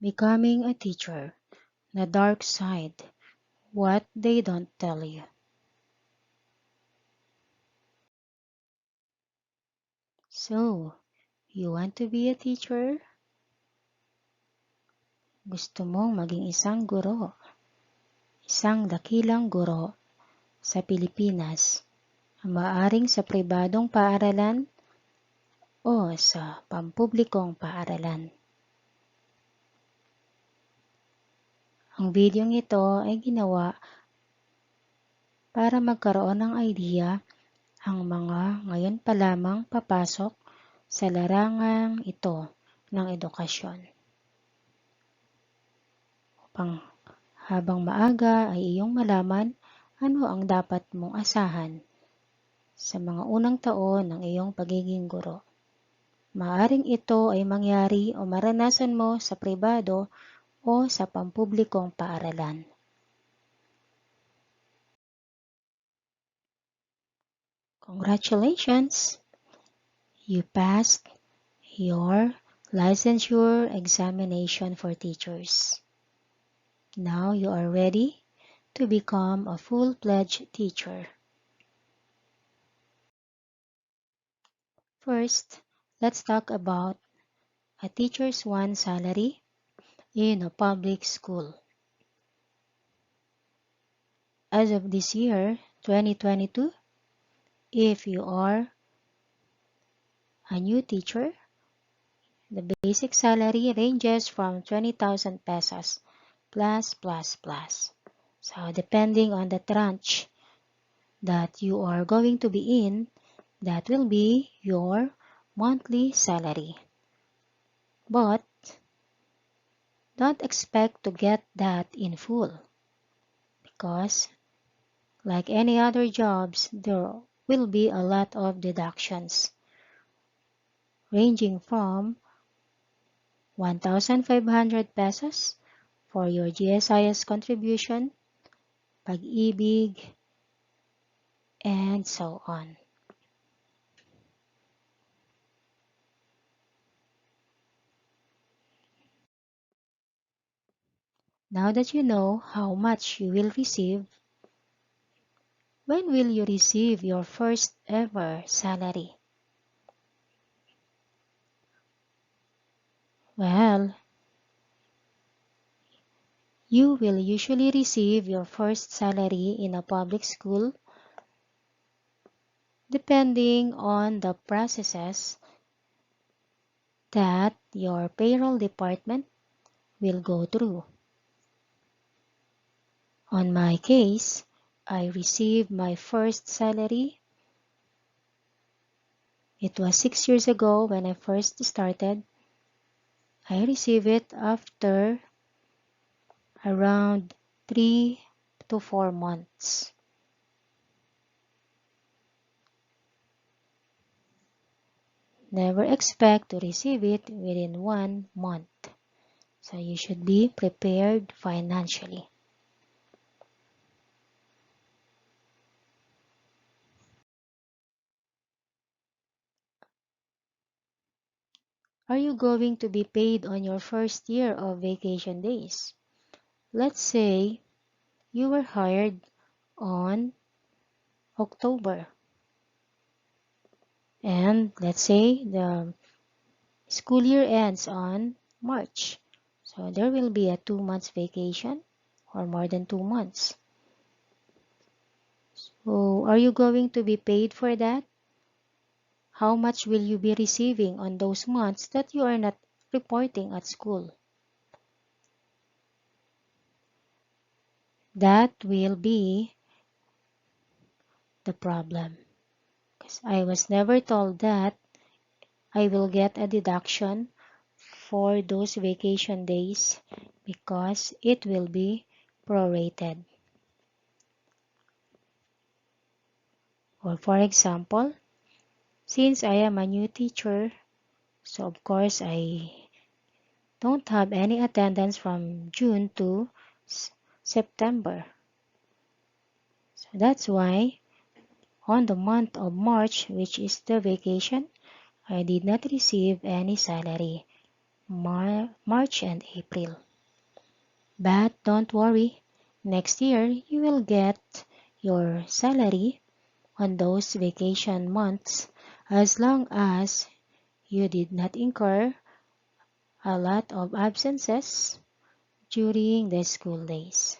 Becoming a teacher, the dark side, what they don't tell you. So, you want to be a teacher? Gusto mong maging isang guro, isang dakilang guro sa Pilipinas, maaring sa pribadong paaralan o sa pampublikong paaralan. Ang videong ito ay ginawa para magkaroon ng idea ang mga ngayon pa lamang papasok sa larangang ito ng edukasyon. Upang habang maaga ay iyong malaman ano ang dapat mong asahan sa mga unang taon ng iyong pagiging guro. Maaring ito ay mangyari o maranasan mo sa pribado o sa pampublikong paaralan. Congratulations! You passed your licensure examination for teachers. Now you are ready to become a full-fledged teacher. First, let's talk about a teacher's one salary in a public school. As of this year, 2022, if you are a new teacher, the basic salary ranges from 20,000 pesos plus. So depending on the tranche that you are going to be in, that will be your monthly salary. But don't expect to get that in full because like any other jobs, there will be a lot of deductions ranging from 1,500 pesos for your GSIS contribution, pag-ibig, and so on. Now that you know how much you will receive, when will you receive your first ever salary? Well, you will usually receive your first salary in a public school depending on the processes that your payroll department will go through. On my case, I received my first salary. It was 6 years ago when I first started. I received it after around 3 to 4 months. Never expect to receive it within 1 month. So you should be prepared financially. Are you going to be paid on your first year of vacation days? Let's say you were hired on October. And let's say the school year ends on March. So there will be a 2 months vacation or more than 2 months. So are you going to be paid for that? How much will you be receiving on those months that you are not reporting at school? That will be the problem. Because I was never told that I will get a deduction for those vacation days because it will be prorated. Or for example, since I am a new teacher, so of course I don't have any attendance from June to September. So that's why on the month of March, which is the vacation, I did not receive any salary. March and April. But don't worry, next year you will get your salary on those vacation months as long as you did not incur a lot of absences during the school days.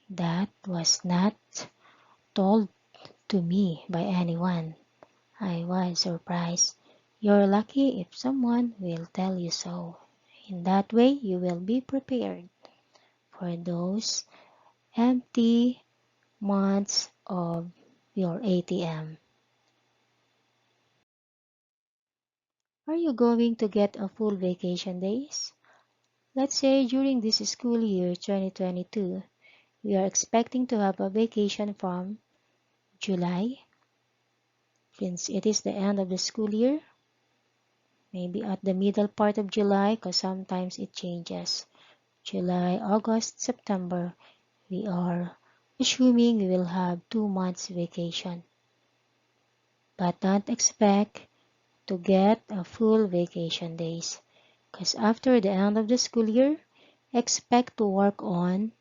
That was not told to me by anyone. I was surprised. You're lucky if someone will tell you so. In that way, you will be prepared for those empty months of your ATM. Are you going to get a full vacation days? Let's say during this school year 2022, we are expecting to have a vacation from July, since it is the end of the school year, maybe at the middle part of July because sometimes it changes. July, August, September, we are assuming we will have 2 months vacation. But don't expect to get a full vacation days because after the end of the school year, expect to work on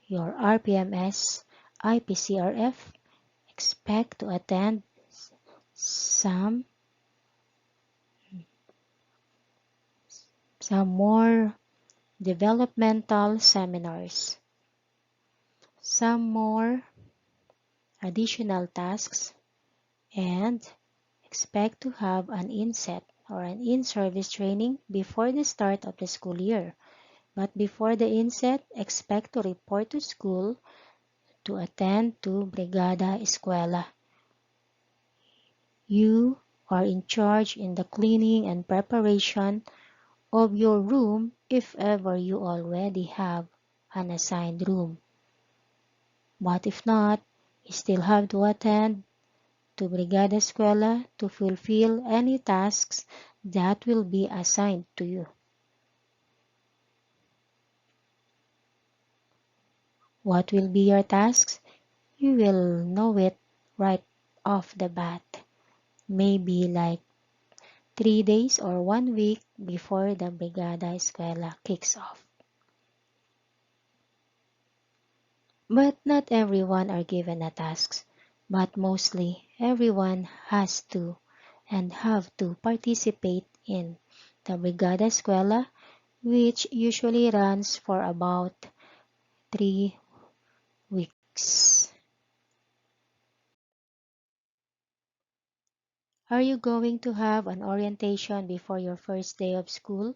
your RPMS, IPCRF, expect to attend some more developmental seminars, some more additional tasks, and expect to have an inset or an in-service training before the start of the school year. But before the inset, expect to report to school to attend to Brigada Eskwela. You are in charge in the cleaning and preparation of your room if ever you already have an assigned room. But if not, you still have to attend to Brigada Eskwela to fulfill any tasks that will be assigned to you. What will be your tasks? You will know it right off the bat. Maybe like 3 days or 1 week before the Brigada Eskwela kicks off. But not everyone are given a task, but mostly everyone has to and have to participate in the Brigada Eskwela, which usually runs for about 3 weeks. Are you going to have an orientation before your first day of school?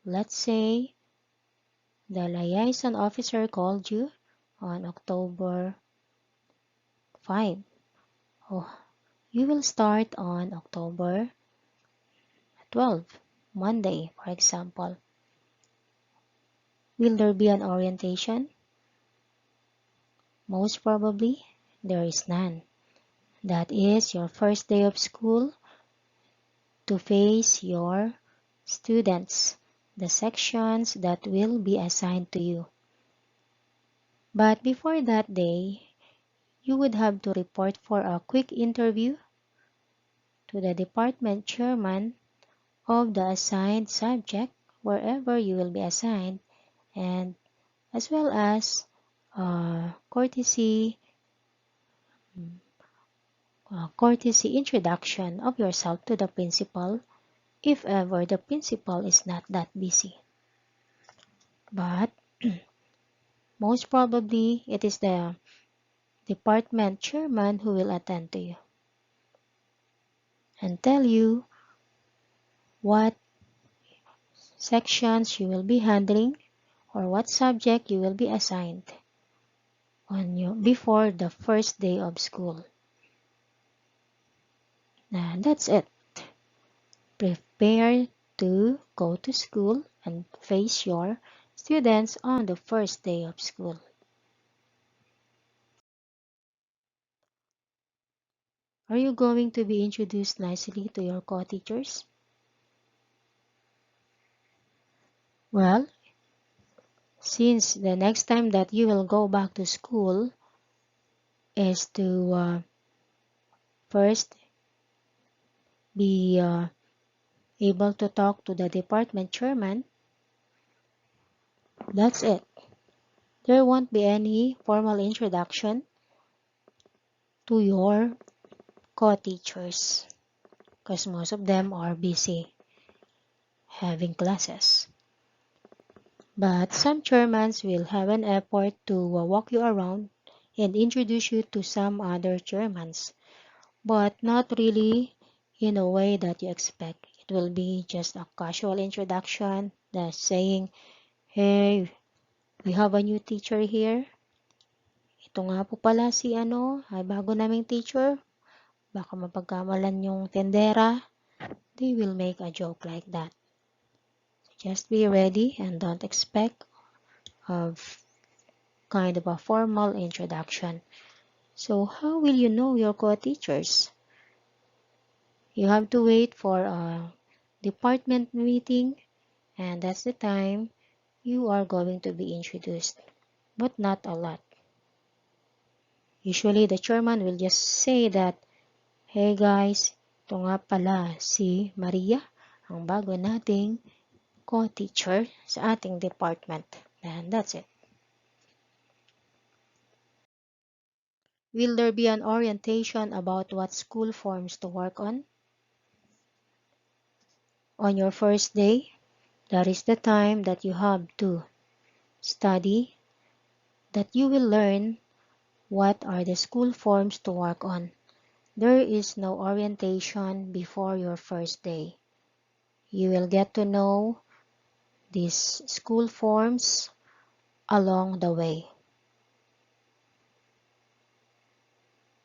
Let's say the liaison officer called you on October 5. Oh, you will start on October 12, Monday, for example. Will there be an orientation? Most probably, there is none. That is your first day of school to face your students, the sections that will be assigned to you. But before that day, you would have to report for a quick interview to the department chairman of the assigned subject wherever you will be assigned, and as well as courtesy introduction of yourself to the principal if ever the principal is not that busy. But most probably it is the department chairman who will attend to you and tell you what sections you will be handling or what subject you will be assigned on you before the first day of school. And that's it. Prepare to go to school and face your students on the first day of school. Are you going to be introduced nicely to your co-teachers? Well, since the next time that you will go back to school is to first be able to talk to the department chairman, that's it. There won't be any formal introduction to your co-teachers because most of them are busy having classes. But some chairmans will have an effort to walk you around and introduce you to some other chairmans, but not really in a way that you expect. It will be just a casual introduction that's saying, hey, we have a new teacher here. Ito nga po pala si ay bago naming teacher. Baka mapagkamalan yung tendera. They will make a joke like that. Just be ready and don't expect of kind of a formal introduction. So how will you know your co-teachers? You have to wait for a department meeting, and that's the time you are going to be introduced, but not a lot. Usually the chairman will just say that, hey guys, ito nga pala si Maria, ang bago nating co-teacher sa ating department. And that's it. Will there be an orientation about what school forms to work on? On your first day, that is the time that you have to study, that you will learn what are the school forms to work on. There is no orientation before your first day. You will get to know these school forms along the way.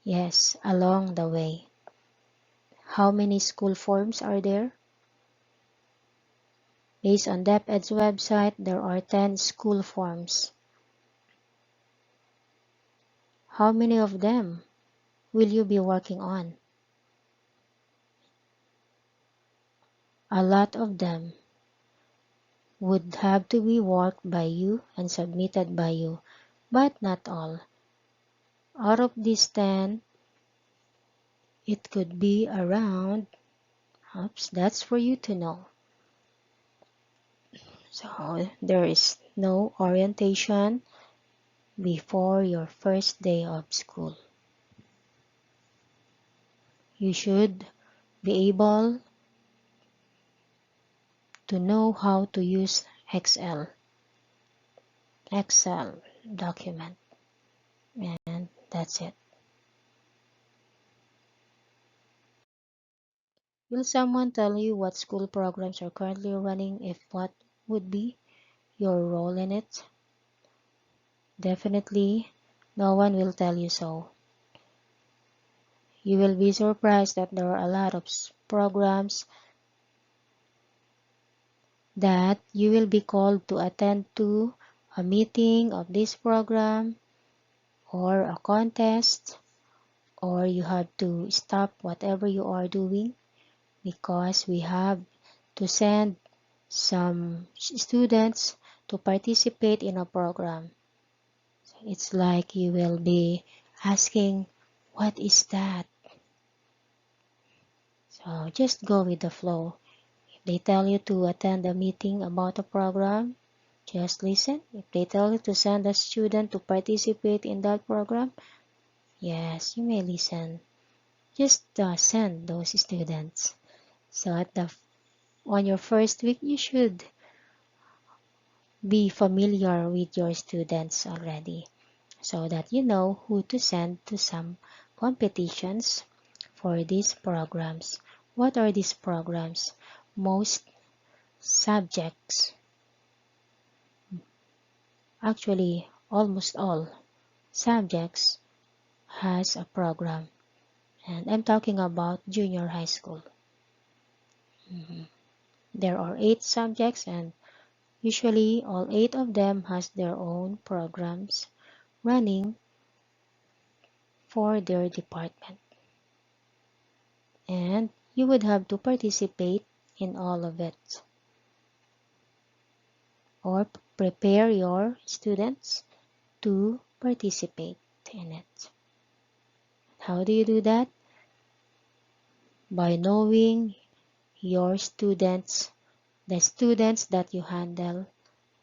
Yes, along the way. How many school forms are there? Based on DepEd's website, there are 10 school forms. How many of them will you be working on? A lot of them would have to be worked by you and submitted by you, but not all. Out of these 10, it could be around, that's for you to know. So there is no orientation before your first day of school. You should be able to know how to use Excel document, and that's it. Will someone tell you what school programs are currently running? If what would be your role in it? Definitely, no one will tell you so. You will be surprised that there are a lot of programs that you will be called to attend to a meeting of this program or a contest, or you have to stop whatever you are doing because we have to send some students to participate in a program. It's like you will be asking, what is that? So just go with the flow. If they tell you to attend a meeting about a program, just listen. If they tell you to send a student to participate in that program, yes, you may listen. Just send those students. So on your first week, you should be familiar with your students already so that you know who to send to some competitions for these programs. What are these programs? Most subjects, actually almost all subjects has a program, and I'm talking about junior high school. There are 8 subjects, and usually all 8 of them has their own programs running for their department, and you would have to participate in all of it or prepare your students to participate in it. How do you do that? By knowing your students, the students that you handle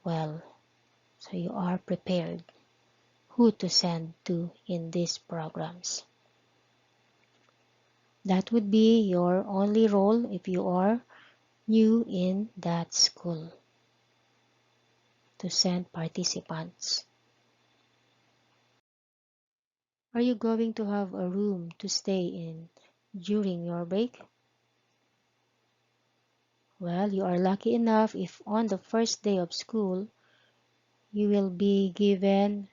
well. So you are prepared who to send to in these programs. That would be your only role if you are new in that school, to send participants. Are you going to have a room to stay in during your break? Well, you are lucky enough if on the first day of school you will be given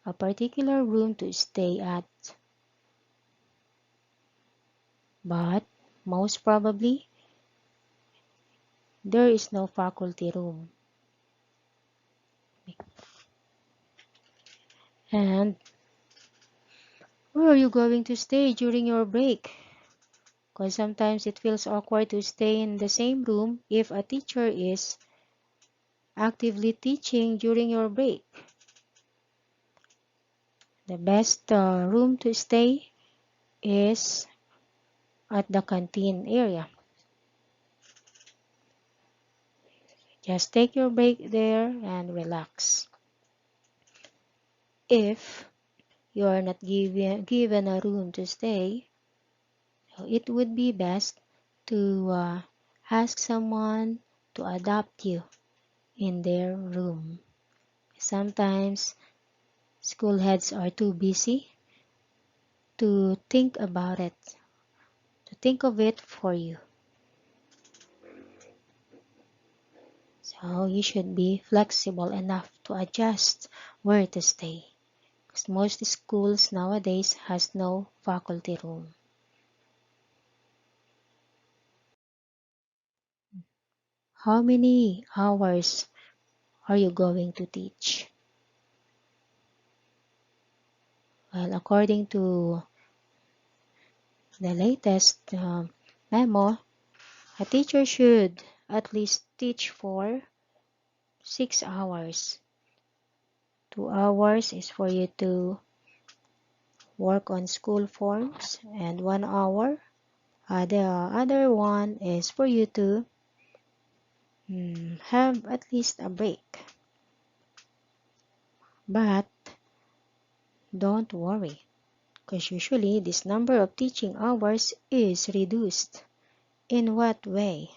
a particular room to stay at. But most probably there is no faculty room. And where are you going to stay during your break? Because sometimes it feels awkward to stay in the same room if a teacher is actively teaching during your break. The best room to stay is at the canteen area. Just take your break there and relax. If you are not given a room to stay, it would be best to ask someone to adopt you in their room. Sometimes school heads are too busy to think about it, to think of it for you. So you should be flexible enough to adjust where to stay, because most schools nowadays has no faculty room. How many hours are you going to teach? Well, according to the latest memo, a teacher should at least teach for 6 hours. 2 hours is for you to work on school forms, and 1 hour, the other one is for you to have at least a break. But don't worry, because usually this number of teaching hours is reduced. In what way?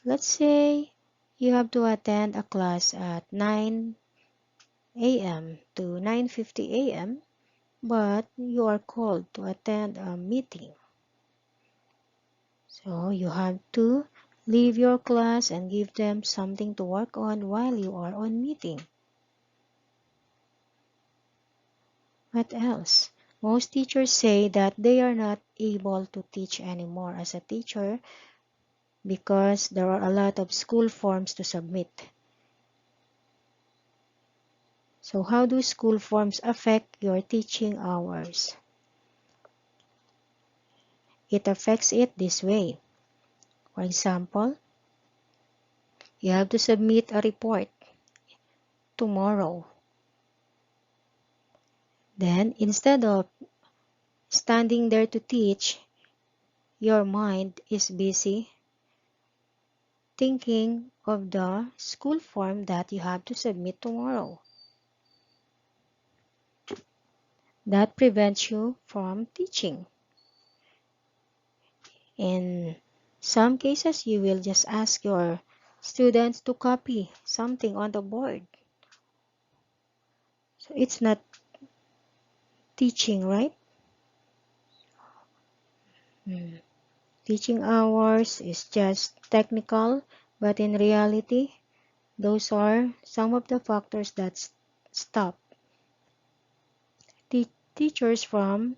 Let's say you have to attend a class at 9 a.m. to 9:50 a.m., but you are called to attend a meeting. So you have to leave your class and give them something to work on while you are on meeting. What else? Most teachers say that they are not able to teach anymore as a teacher because there are a lot of school forms to submit. So how do school forms affect your teaching hours? It affects it this way. For example, you have to submit a report tomorrow. Then, instead of standing there to teach, your mind is busy thinking of the school form that you have to submit tomorrow. That prevents you from teaching. In some cases, you will just ask your students to copy something on the board. So it's not teaching, right? Teaching hours is just technical, but in reality, those are some of the factors that stop teachers from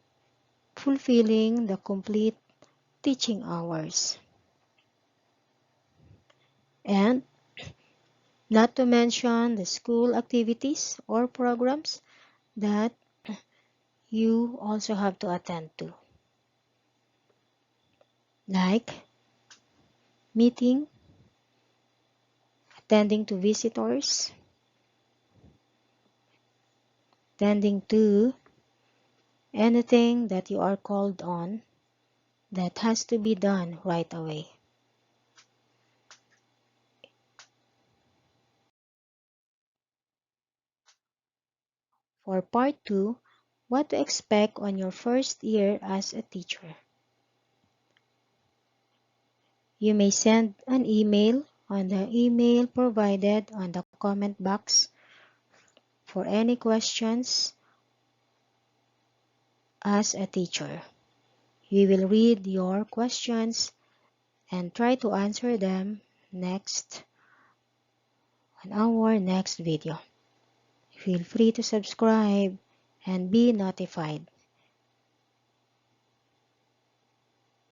fulfilling the complete teaching hours. And not to mention the school activities or programs that you also have to attend to, like meeting, attending to visitors, attending to anything that you are called on that has to be done right away. For part 2, what to expect on your first year as a teacher. You may send an email on the email provided on the comment box for any questions as a teacher. We will read your questions and try to answer them next on our next video. Feel free to subscribe and be notified.